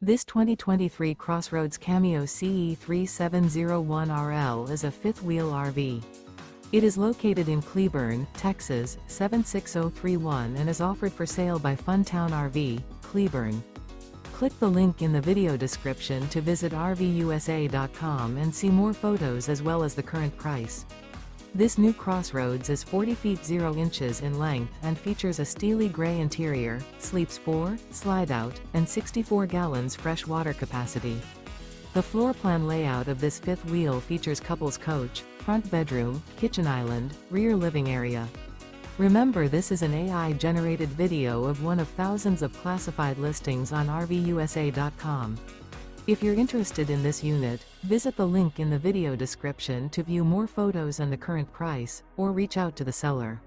This 2023 CrossRoads Cameo CE3701RL is a fifth-wheel RV. It is located in Cleburne, Texas, 76031 and is offered for sale by Funtown RV, Cleburne. Click the link in the video description to visit RVUSA.com and see more photos as well as the current price. This new CrossRoads is 40 feet 0 inches in length and features a steely gray interior, sleeps 4, Slideout, and 64 gallons fresh water capacity. The floor plan layout of this fifth wheel features couples coach, front bedroom, kitchen island, rear living area. Remember, this is an AI-generated video of one of thousands of classified listings on RVUSA.com. If you're interested in this unit, visit the link in the video description to view more photos and the current price, or reach out to the seller.